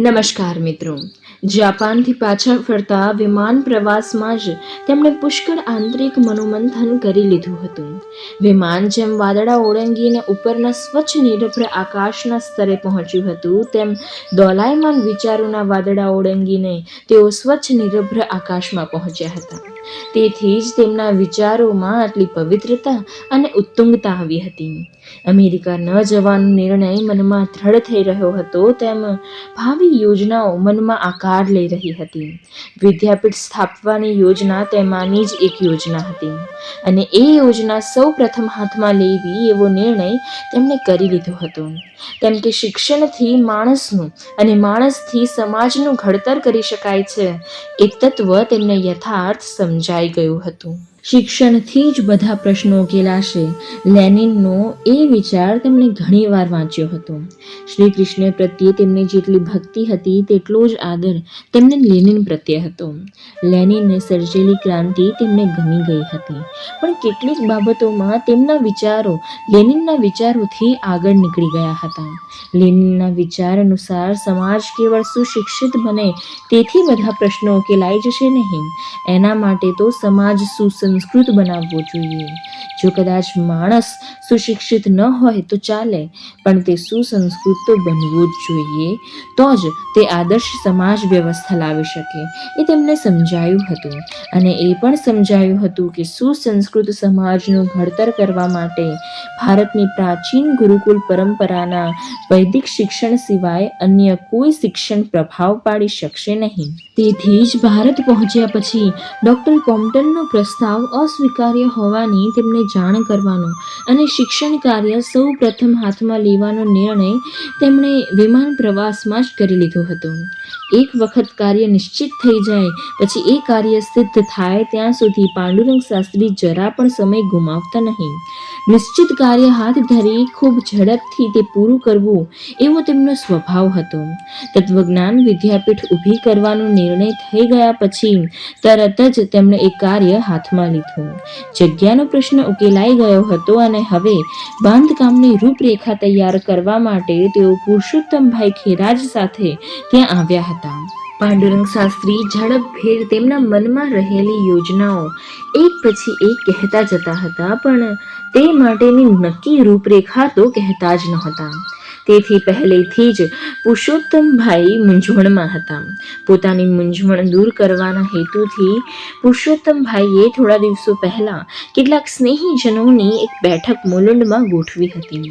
નમસ્કાર મિત્રો. જાપાનથી પાછા ફરતા વિમાન પ્રવાસમાં જ તેમણે પુષ્કળ આંતરિક મનોમંથન કરી લીધું હતું. વિમાન જેમ વાદળા ઓળંગીને ઉપરના સ્વચ્છ નિરભ્ર આકાશના સ્તરે પહોંચ્યું હતું, તેમ દોલાયમાન વિચારોના વાદળા ઓળંગીને તેઓ સ્વચ્છ નિરભ્ર આકાશમાં પહોંચ્યા હતા. તેથી જ તેમના વિચારોમાં આટલી પવિત્રતા અને ઉત્તુંગતા આવી હતી. અમેરિકા ન જવાનો નિર્ણય મનમાં દ્રઢ થઈ રહ્યો હતો, તેમ ભાવિ યોજનાઓ મનમાં આકાર લઈ રહી હતી. વિદ્યાપીઠ સ્થાપવાની યોજના તેમાંની જ એક યોજના હતી, અને એ યોજના સૌ પ્રથમ હાથમાં લેવી એવો નિર્ણય તેમણે કરી લીધો હતો. કેમ કે શિક્ષણથી માણસનું અને માણસથી સમાજનું ઘડતર કરી શકાય છે, એ તત્વ તેમને યથાર્થ સમજાઈ ગયું હતું. શિક્ષણથી જ બધા પ્રશ્નો ઉકેલાશે, લેનિનનો એ વિચાર તેમણે ઘણીવાર વાંચ્યો હતો. શ્રી કૃષ્ણ પ્રત્યે તેમની જેટલી ભક્તિ હતી તેટલો જ આદર તેમને લેનિન પ્રત્યે હતો. લેનિને સર્જેલી ક્રાંતિ તેમને ગમી ગઈ હતી, પણ કેટલીક બાબતોમાં તેમના વિચારો લેનિનના વિચારોથી આગળ નીકળી ગયા હતા. લેનિનના વિચાર અનુસાર સમાજ કેવળ સુશિક્ષિત બને તેથી બધા પ્રશ્નો ઉકેલાઈ જશે નહીં. એના માટે તો સમાજ સુસંસ્કૃત બનાવવો જોઈએ. જો કદાચ માણસ સુશિક્ષિત ન હોય તો ચાલે, પણ તે સુસંસ્કૃત તો બનવું જ જોઈએ, તો જ તે આદર્શ સમાજ વ્યવસ્થા લાવી શકે. એ તેમને સમજાયું હતું, અને એ પણ સમજાયું હતું કે સુસંસ્કૃત સમાજનું ઘડતર કરવા માટે ભારતની પ્રાચીન ગુરુકુલ પરંપરાના વૈદિક શિક્ષણ સિવાય અન્ય કોઈ શિક્ષણ પ્રભાવ પાડી શકશે નહીં. તેથી જ ભારત પહોંચ્યા પછી ડૉક્ટર કોમ્પટનનો પ્રસ્તાવ અસ્વીકાર્ય હોવાની તેમને જાણ કરવાનો અને શિક્ષણ કાર્ય સૌ પ્રથમ હાથમાં લેવાનો નિર્ણય તેમણે વિમાન પ્રવાસમાં જ કરી લીધો હતો. એક વખત કાર્ય નિશ્ચિત થઈ જાય પછી એ કાર્ય સિદ્ધ થાય ત્યાં સુધી પાંડુરંગ શાસ્ત્રી જરા પણ સમય ગુમાવતા નહીં. નિશ્ચિત કાર્ય હાથ ધરી ખૂબ ઝડપથી તે પૂરું કરવું એવો તેમનો સ્વભાવ હતો. તત્વજ્ઞાન વિદ્યાપીઠ ઊભી કરવાનો નિર્ણય થઈ ગયા પછી તરત જ તેમણે એ કાર્ય હાથમાં લીધું. જગ્યાનો પ્રશ્ન ઉકેલાઈ ગયો હતો, અને હવે બાંધકામની રૂપરેખા તૈયાર કરવા માટે તેઓ પુરુષોત્તમભાઈ ખેરાજ સાથે ત્યાં આવ્યા હતા. પાંડુરંગ શાસ્ત્રી ઝડપભેર તેમના મનમાં રહેલી યોજનાઓ એક પછી એક કહેતા જતા હતા, પણ તે માટેની નક્કી રૂપરેખા તો કહેતા જ નહોતા. તેથી પહેલેથી જ પુરુષોત્તમભાઈ મૂંઝવણમાં હતા. પોતાની મૂંઝવણ દૂર કરવાના હેતુથી પુરુષોત્તમભાઈએ થોડા દિવસો પહેલા કેટલાક સ્નેહીજનોની એક બેઠક મોલંડમાં ગોઠવી હતી.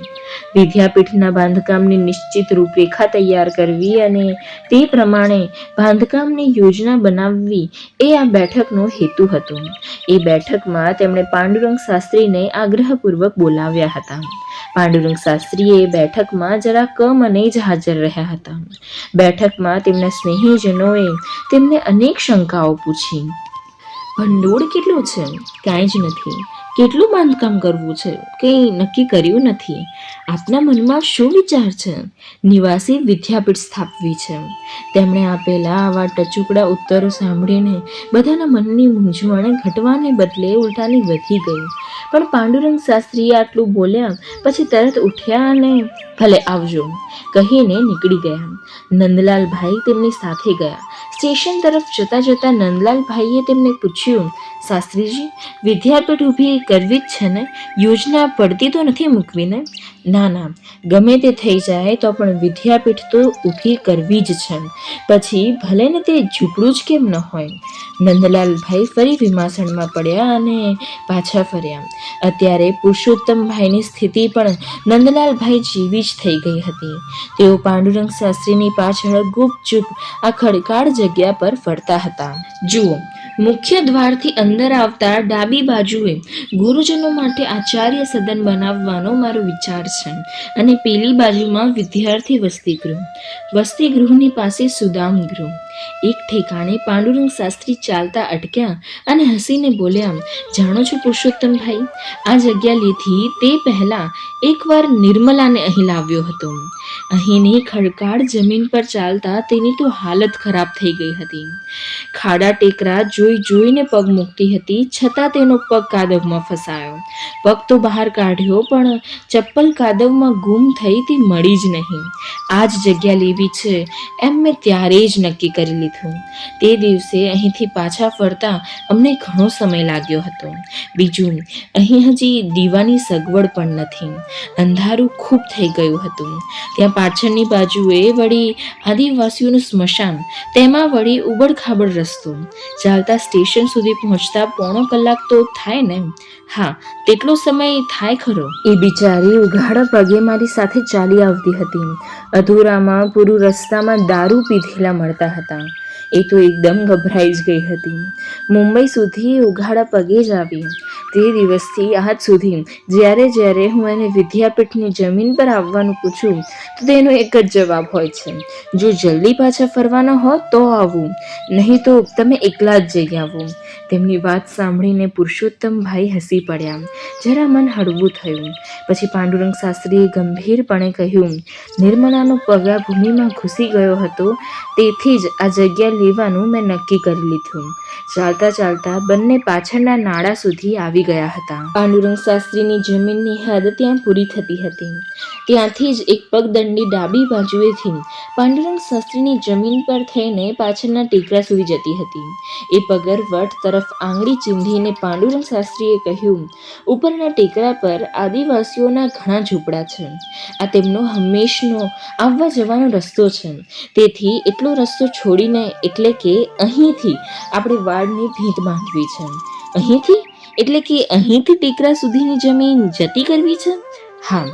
વિદ્યાપીઠના બાંધકામની નિશ્ચિત રૂપરેખા તૈયાર કરવી અને તે પ્રમાણે બાંધકામની યોજના બનાવવી એ આ બેઠકનો હેતુ હતો. એ બેઠકમાં તેમણે પાંડુરંગ શાસ્ત્રીને આગ્રહપૂર્વક બોલાવ્યા હતા. પાંડુરંગ શાસ્ત્રીએ બેઠકમાં જરા કમને જ હાજર રહ્યા હતા. બેઠકમાં તેમના સ્નેહીજનોએ તેમને અનેક શંકાઓ પૂછી. ભંડોળ કેટલું છે? કાંઈ જ નથી. કેટલું બાંધકામ કરવું છે? કંઈ નક્કી કર્યું નથી. આપના મનમાં શું વિચાર છે? નિવાસી વિદ્યાપીઠ સ્થાપવી છે. તેમણે આપેલા આવા ટચુકડા ઉત્તરો સાંભળીને બધાના મનની મૂંઝવણ ઘટવાને બદલે ઉલટાની વધી ગઈ. પણ પાંડુરંગ શાસ્ત્રીએ આટલું બોલ્યા પછી તરત ઉઠ્યા અને ભલે આવજો કહીને નીકળી ગયા. નંદલાલભાઈ તેમની સાથે ગયા. સ્ટેશન તરફ જતા જતા નંદલાલભાઈએ તેમને પૂછ્યું, શાસ્ત્રીજી, વિદ્યાપીઠ ઊભી કરવી જ છે ને? યોજના પડતી તો નથી મૂકવી ને? ના ના, ગમે તે થઈ જાય તો પણ વિદ્યાપીઠ તો ઊભી કરવી જ છે, પછી ભલે ને તે ઝૂંપડું જ કેમ ન હોય. નંદલાલભાઈ ફરી વિમાસણમાં પડ્યા અને પાછા ફર્યા. અત્યારે પુરુષોત્તમભાઈની સ્થિતિ પણ નંદલાલભાઈ જેવી જ થઈ ગઈ હતી. તેઓ પાંડુરંગ શાસ્ત્રીની પાછળ ગુપચુપ આ ખડકાળ જગ્યા પર ફરતા હતા. જુઓ, મુખ્ય દ્વારથી અંદર આવતા ડાબી બાજુએ ગુરુજનો માટે આચાર્ય સદન બનાવવાનો મારો વિચાર છે, અને પેલી બાજુમાં વિદ્યાર્થી વસતિગૃહ, વસતિગૃહની પાસે સુદામ ગૃહ, એક ઠેકાણે પાંડુરંગ શાસ્ત્રી ચાલતા અટક્યા અને હસીને બોલ્યા, જાણો છો પુરુષોત્તમભાઈ, આ જગ્યા લીધી તે પહેલા એકવાર નિર્મલાને અહીં લાવ્યો હતો. અહીંની ખડકાળ જમીન પર ચાલતા તેની તો હાલત ખરાબ થઈ ગઈ હતી. ખાડા ટેકરા જોઈ જોઈને પગ મૂકતી હતી, છતાં તેનો પગ કાદવમાં ફસાયો. પગ તો બહાર કાઢ્યો, પણ ચપ્પલ કાદવમાં ગુમ થઈ તે મળી જ નહીં. આ જ જગ્યા લેવી છે એમ મેં ત્યારે જ નક્કી કરી લીધું. તે દિવસે અહીંથી પાછા ફરતા અમને ઘણો સમય લાગ્યો હતો. બીજું, અહીં હજી દીવાની સગવડ પણ નથી. અંધારું ખૂબ થઈ ગયું હતું. ત્યાં પાછળની બાજુએ વળી આદિવાસીઓનું સ્મશાન, તેમાં વળી ઉબડખાબડ રસ્તો. ચાલતા સ્ટેશન સુધી પહોંચતા પોણો કલાક તો થાય ને. હા, તેટલો સમય થાય ખરો. એ બિચારી ઉઘાડા પગે મારી સાથે ચાલી આવતી હતી. અધૂરામાં પૂરું રસ્તામાં દારૂ પીધેલા મળતા હતા. એ તો એકદમ ગભરાઈ જ ગઈ હતી. મુંબઈ સુધી ઉઘાડા પગે જ આવી. તે દિવસથી આજ સુધી જ્યારે જ્યારે હું એને વિદ્યાપીઠની જમીન પર આવવાનું પૂછું તો તેનો એક જ જવાબ હોય છે, જો જલ્દી પાછા ફરવાના હો તો આવું, નહીં તો તમે એકલા જ જઈ આવો. તેમની વાત સાંભળીને પુરુષોત્તમભાઈ હસી પડ્યા. જરા મન હળવું થયું. પછી પાંડુરંગ શાસ્ત્રીએ ગંભીરપણે કહ્યું, નિર્મલાનો પગ આ ભૂમિમાં ઘૂસી ગયો હતો, તેથી જ આ જગ્યા લેવાનું મેં નક્કી કરી લીધું. ચાલતા ચાલતા બંને પાછળના નાળા સુધી આવી ગયા હતા. પાંડુરંગ શાસ્ત્રીની જમીનની હદ ત્યાં પૂરી થતી હતી. ત્યાંથી જ એક પગદંડી ડાબી બાજુએથી પાંડુરંગ શાસ્ત્રીની જમીન પર થઈને પાછળના ટેકરા સુધી જતી હતી. એ પગર વટ તરફ આંગળી ચીંધીને પાંડુરંગ શાસ્ત્રીએ કહ્યું, ઉપરના ટેકરા પર આદિવાસીઓના ઘણા ઝૂંપડા છે. આ તેમનો હંમેશનો આવવા જવાનો રસ્તો છે. તેથી એટલો રસ્તો છોડીને, એટલે કે અહીંથી આપણે વાડની ભીંત બાંધવી છે. અહીંથી એટલે કે અહીંથી ટેકરા સુધીની જમીન જતી કરવી છે. હા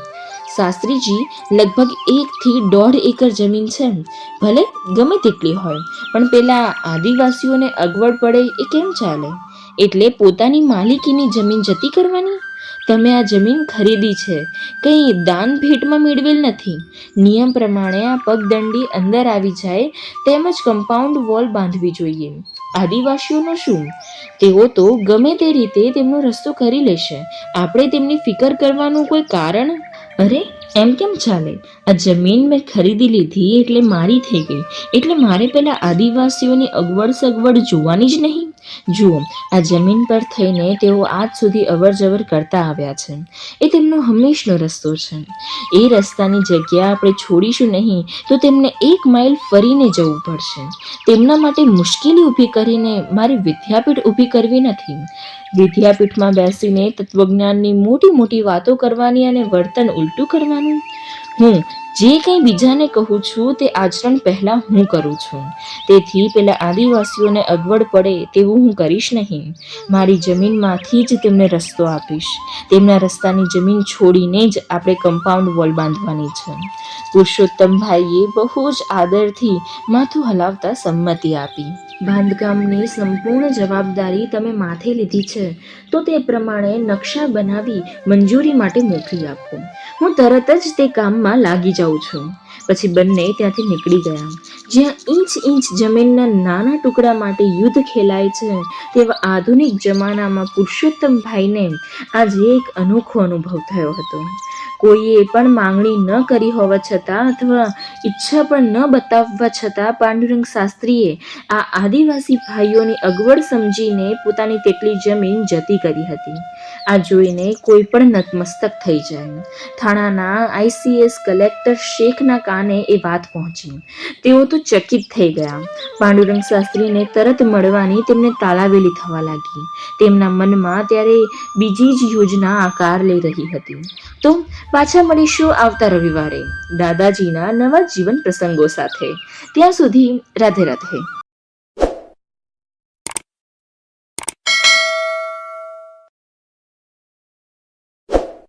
શાસ્ત્રીજી, લગભગ 1 થી 1.5 એકર જમીન છે. ભલે ગમે તેટલી હોય, પણ પેલા આદિવાસીઓને અગવડ પડે એ કેમ ચાલે? એટલે પોતાની માલિકીની જમીન જતી કરવાની? તમે આ જમીન ખરીદી છે, કંઈ દાન ભેટમાં મેળવેલ નથી. નિયમ પ્રમાણે આ પગદંડી અંદર આવી જાય તેમજ કમ્પાઉન્ડ વોલ બાંધવી જોઈએ. આદિવાસીઓનો શું? તેઓ તો ગમે તે રીતે તેમનો રસ્તો કરી લેશે. આપણે તેમની ફિકર કરવાનું કોઈ કારણ? અરે એમ કેમ ચાલે? આ જમીન મેં ખરીદી લીધી એટલે મારી થઈ ગઈ, એટલે મારે પેલા આદિવાસીઓની અગવડ સગવડ જોવાની જ નહીં. જુઓ, આ જમીન પર થઈને તેઓ આજ સુધી અવર જવર કરતા આવ્યા છે. એ તેમનો હંમેશનો રસ્તો છે. એ રસ્તાની જગ્યા આપણે છોડીશું નહીં તો તેમને 1 માઇલ ફરીને જવું પડશે. તેમના માટે મુશ્કેલી ઊભી કરીને મારી વિદ્યાપીઠ ઊભી કરવી નથી. વિદ્યાપીઠમાં બેસીને તત્વજ્ઞાનની મોટી મોટી વાતો કરવાની અને વર્તન ઉલટું કરવાનું. હું જે કંઈ બીજાને કહું છું તે આચરણ પહેલાં હું કરું છું. તેથી પેલા આદિવાસીઓને અગવડ પડે તેવું હું કરીશ નહીં. મારી જમીનમાંથી જ તેમને રસ્તો આપીશ. તેમના રસ્તાની જમીન છોડીને જ આપણે કમ્પાઉન્ડ વોલ બાંધવાની છે. પુરુષોત્તમભાઈએ બહુ જ આદરથી માથું હલાવતા સંમતિ આપી. બાંધકામની સંપૂર્ણ જવાબદારી તમે માથે લીધી છે તો તે પ્રમાણે નકશા બનાવી મંજૂરી માટે મોકલી આપો. હું તરત જ તે કામમાં લાગી જાઉં છું. પછી બંને ત્યાંથી નીકળી ગયા. જ્યાં ઇંચ જમીનના નાના ટુકડા માટે યુદ્ધ ખેલાય છે તેવા આધુનિક જમાનામાં પુરુષોત્તમભાઈને આજે એક અનોખો અનુભવ થયો હતો. કોઈએ પણ માંગણી ન કરી હોવા છતાં અથવા ઈચ્છા પણ ન બતાવવા છતાં પાંડુરંગ શાસ્ત્રીએ આ આદિવાસી ભાઈઓની અગવડ સમજીને પોતાની તેટલી જમીન જતી કરી હતી. આ જોઈને કોઈ પણ નતમસ્તક થઈ જાય. થાણાના ICS કલેક્ટર શેખના કાને એ વાત પહોંચી. તેઓ તો ચકિત થઈ ગયા. પાંડુરંગ શાસ્ત્રીને તરત મળવાની તેમને તાલાવેલી થવા લાગી. તેમના મનમાં ત્યારે બીજી જ યોજના આકાર લઈ રહી હતી. તો પાછા મળીશું આવતા રવિવારે દાદાજીના નવા જીવન પ્રસંગો સાથે. ત્યાં સુધી રાધે રાધે.